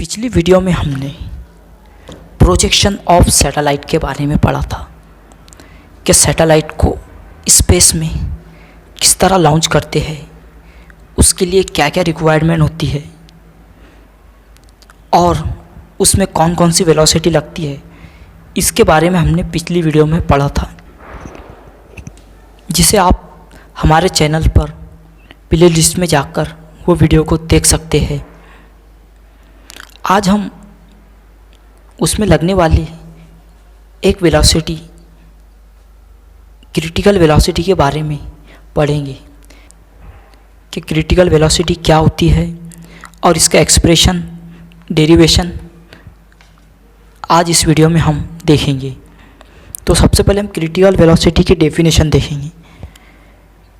पिछली वीडियो में हमने प्रोजेक्शन ऑफ सैटेलाइट के बारे में पढ़ा था कि सैटेलाइट को स्पेस में किस तरह लॉन्च करते हैं, उसके लिए क्या क्या रिक्वायरमेंट होती है और उसमें कौन कौन सी वेलोसिटी लगती है। इसके बारे में हमने पिछली वीडियो में पढ़ा था, जिसे आप हमारे चैनल पर प्ले लिस्ट में जाकर वो वीडियो को देख सकते हैं। आज हम उसमें लगने वाली एक वेलोसिटी, क्रिटिकल वेलोसिटी के बारे में पढ़ेंगे कि क्रिटिकल वेलोसिटी क्या होती है और इसका एक्सप्रेशन, डेरिवेशन आज इस वीडियो में हम देखेंगे। तो सबसे पहले हम क्रिटिकल वेलोसिटी की डेफिनेशन देखेंगे।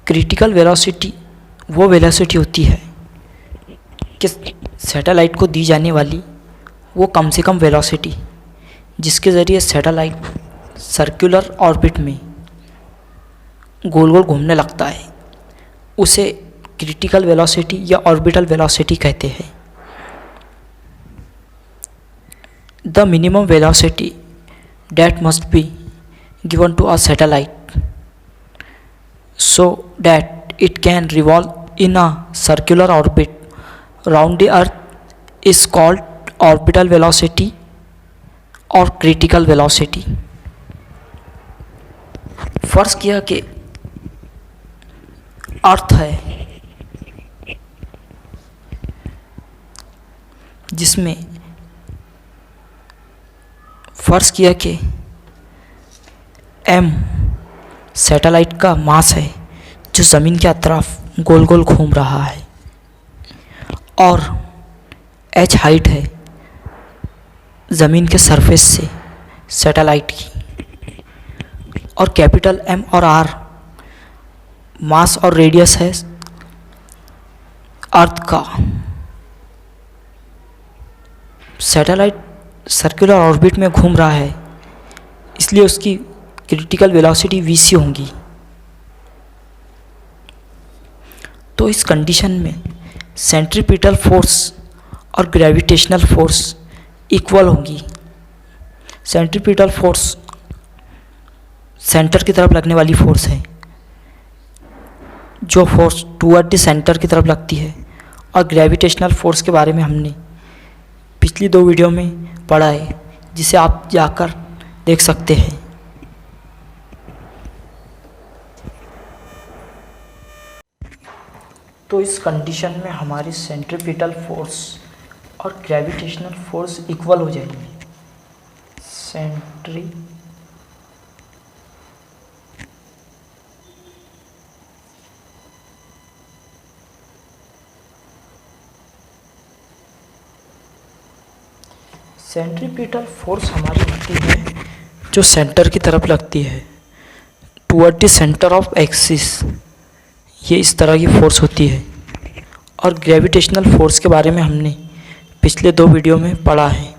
क्रिटिकल वेलोसिटी वो वेलोसिटी होती है कि सैटेलाइट को दी जाने वाली वो कम से कम वेलोसिटी जिसके ज़रिए सैटेलाइट सर्कुलर ऑर्बिट में गोल गोल घूमने लगता है, उसे क्रिटिकल वेलोसिटी या ऑर्बिटल वेलोसिटी कहते हैं। The minimum velocity that must be given to a satellite so that it can revolve in a circular orbit around the earth is called orbital velocity or critical velocity। फर्ज किया कि अर्थ है जिसमें फर्ज किया कि m सैटेलाइट का मास है जो ज़मीन के अतराफ गोल गोल घूम रहा है और h हाइट है ज़मीन के सरफेस से सैटेलाइट की, और कैपिटल M और R मास और रेडियस है अर्थ का। सैटेलाइट सर्कुलर ऑर्बिट में घूम रहा है, इसलिए उसकी क्रिटिकल वेलोसिटी vc होगी। तो इस कंडीशन में सेंट्रीपिटल फोर्स और ग्रेविटेशनल फोर्स इक्वल होगी। सेंट्रीपिटल फोर्स सेंटर की तरफ लगने वाली फोर्स है, जो फोर्स टूवर्ड द सेंटर की तरफ लगती है, और ग्रेविटेशनल फोर्स के बारे में हमने पिछली दो वीडियो में पढ़ा है, जिसे आप जाकर देख सकते हैं। तो इस कंडीशन में हमारी सेंट्रीपिटल फोर्स और ग्रेविटेशनल फोर्स इक्वल हो जाएंगी। सेंट्रीपिटल फोर्स हमारी होती है जो सेंटर की तरफ लगती है, toward the centre of axis, ये इस तरह की फोर्स होती है। और ग्रेविटेशनल फोर्स के बारे में हमने पिछले दो वीडियो में पढ़ा है,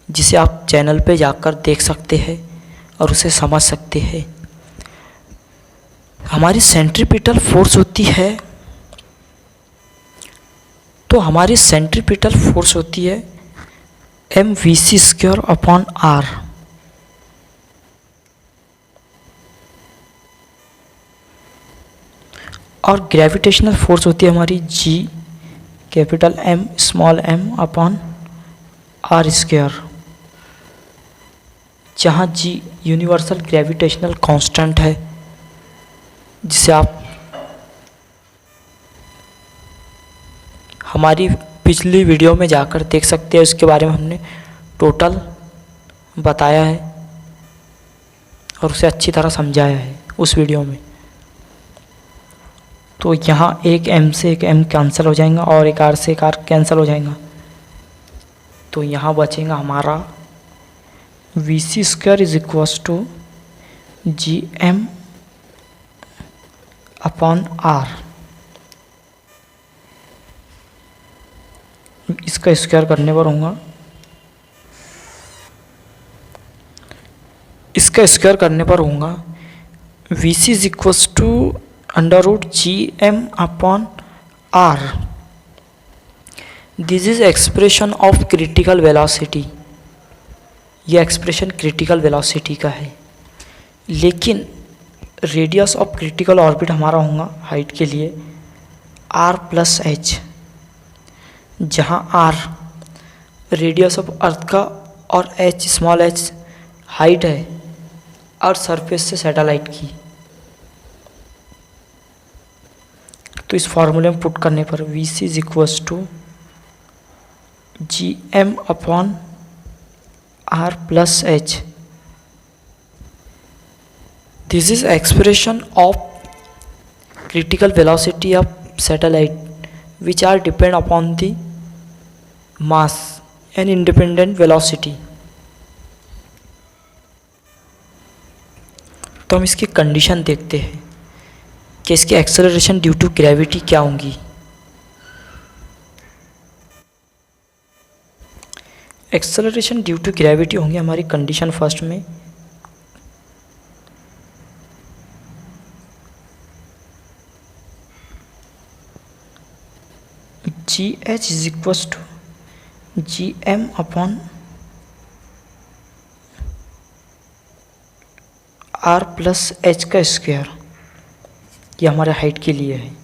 जिसे आप चैनल पे जाकर देख सकते हैं और उसे समझ सकते हैं। हमारी सेंट्रीपिटल फोर्स होती है, तो हमारी सेंट्रीपिटल फोर्स होती है mvc² अपॉन r। और ग्रेविटेशनल फोर्स होती है हमारी g capital M small m upon r², जहाँ g यूनिवर्सल ग्रेविटेशनल कांस्टेंट है, जिसे आप हमारी पिछली वीडियो में जाकर देख सकते हैं। उसके बारे में हमने टोटल बताया है और उसे अच्छी तरह समझाया है उस वीडियो में। तो यहाँ एक m से एक m कैंसिल हो जाएगा और एक r से एक r कैंसिल हो जाएगा, तो यहाँ बचेगा हमारा vc² is equals to gm upon r। इसका स्क्वायर करने पर होगा, इसका स्क्वायर करने पर होगा vc is equals to under root gm upon r, this is expression of critical velocity. ये एक्सप्रेशन क्रिटिकल वेलोसिटी का है, लेकिन रेडियस ऑफ क्रिटिकल ऑर्बिट हमारा होगा हाइट के लिए r प्लस एच, जहाँ r रेडियस ऑफ अर्थ का और h स्मॉल h हाइट है अर्थ सरफेस से सैटेलाइट की। तो इस फॉर्मूले में पुट करने पर we C is equals to G M upon are plus H. This is expression of critical velocity of satellite which are depend upon the mass and independent velocity. तो हम इसकी कंडीशन देखते हैं कि इसकी एक्सेलरेशन ड्यू टू ग्रेविटी क्या होंगी। Acceleration due to gravity होंगी हमारी कंडीशन फर्स्ट में G H is equals to G M upon are plus H का स्क्वायर। ये हमारे हाइट के लिए है।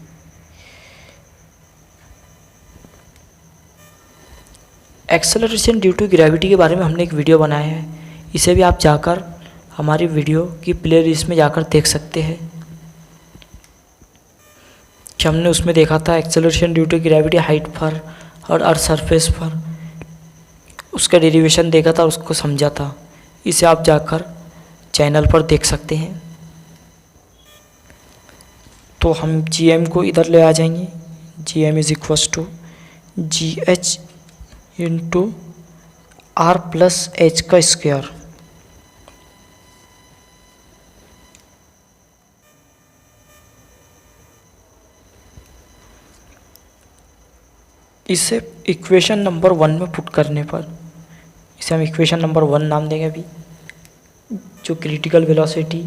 एक्सेलरेशन ड्यू टू ग्रेविटी के बारे में हमने एक वीडियो बनाया है, इसे भी आप जाकर हमारी वीडियो की प्ले लिस्ट में जाकर देख सकते हैं कि हमने उसमें देखा था acceleration due to gravity height पर और अर्थ सरफेस पर, उसका डेरिवेशन देखा था, उसको समझा था। इसे आप जाकर चैनल पर देख सकते हैं। तो हम जी एम को इधर ले आ जाएंगे। G M is equals to G H into are plus H का स्क्वायर। इसे इक्वेशन नंबर 1 में पुट करने पर, इसे हम इक्वेशन नंबर 1 नाम देंगे अभी। जो क्रिटिकल वेलोसिटी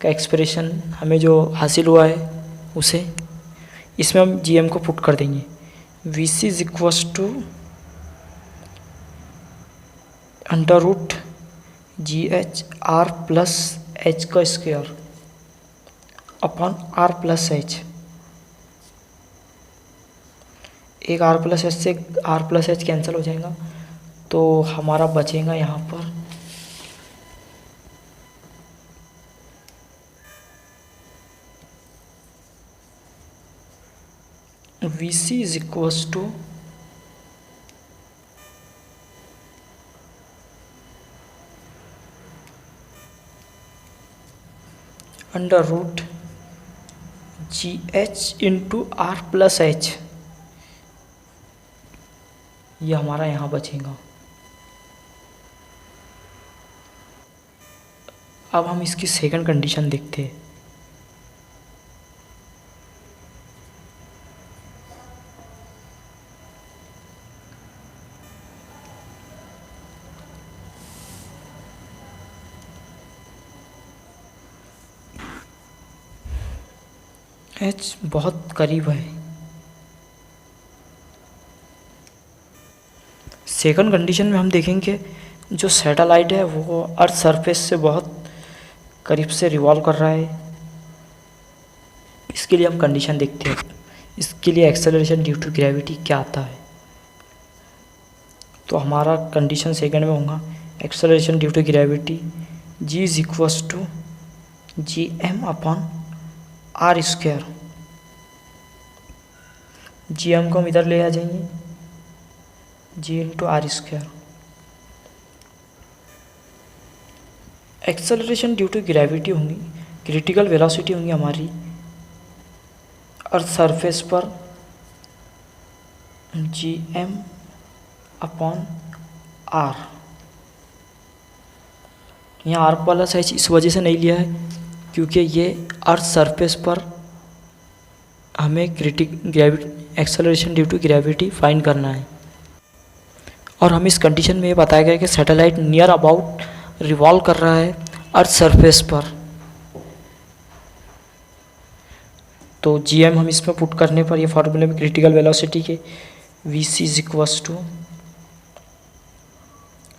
का एक्सप्रेशन हमें जो हासिल हुआ है उसे इसमें हम जी एम को पुट कर देंगे। V C is equals to under root g h r plus H का square upon are plus h. एक आर प्लस एच से आर प्लस एच कैंसिल हो जाएगा, तो हमारा बचेगा यहाँ पर we C is equals to under root g H into are plus h. ये हमारा यहाँ बचेगा। अब हम इसकी सेकंड कंडीशन देखते हैं। एच बहुत करीब है। सेकंड कंडीशन में हम देखेंगे जो सैटेलाइट है वो अर्थ सरफेस से बहुत करीब से रिवॉल्व कर रहा है। इसके लिए हम कंडीशन देखते हैं। इसके लिए एक्सेलरेशन ड्यू टू ग्रेविटी क्या आता है। तो हमारा कंडीशन सेकंड में होगा acceleration due to gravity g is equals to G M upon r square. G m को हम इधर ले आ जाएंगे, g into are square. Acceleration due to gravity होंगी, क्रिटिकल वेलोसिटी होंगी हमारी अर्थ सरफेस पर जी एम अपॉन आर। यहाँ आर प्लस एच इस वजह से नहीं लिया है क्योंकि ये अर्थ सरफेस पर हमें acceleration due to gravity find करना है। और हम इस कंडीशन में ये बताया गया कि सैटेलाइट नियर अबाउट रिवॉल्व कर रहा है अर्थ सरफेस पर। तो जीएम हम इसमें पुट करने पर ये फार्मूले में क्रिटिकल वेलोसिटी के V C is equals to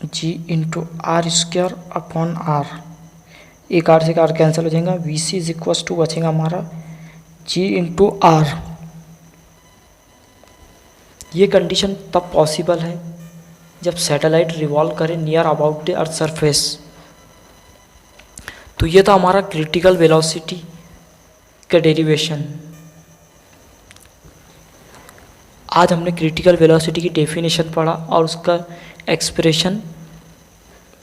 G into are square upon R, एक आर से आर कैंसिल हो जाएगा, V C is equals to बचेगा हमारा जी इंटू आर। ये कंडीशन तब पॉसिबल है जब सैटेलाइट रिवॉल्व करे near about the earth surface. तो ये था हमारा क्रिटिकल वेलोसिटी का डेरिवेशन। आज हमने क्रिटिकल वेलोसिटी की डेफिनेशन पढ़ा और उसका एक्सप्रेशन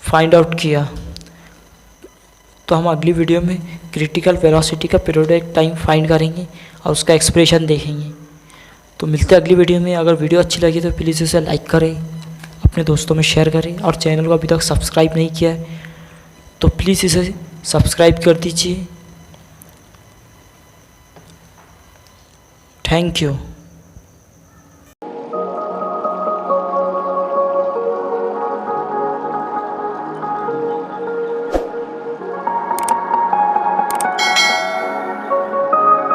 फाइंड आउट किया। तो हम अगली वीडियो में क्रिटिकल वेलोसिटी का पीरियोडिक टाइम फाइंड करेंगे और उसका एक्सप्रेशन देखेंगे। तो मिलते हैं अगली वीडियो में। अगर वीडियो अच्छी लगी तो प्लीज़ इसे लाइक करें, अपने दोस्तों में शेयर करें, और चैनल को अभी तक सब्सक्राइब नहीं किया है तो प्लीज़ इसे सब्सक्राइब कर दीजिए। Thank you.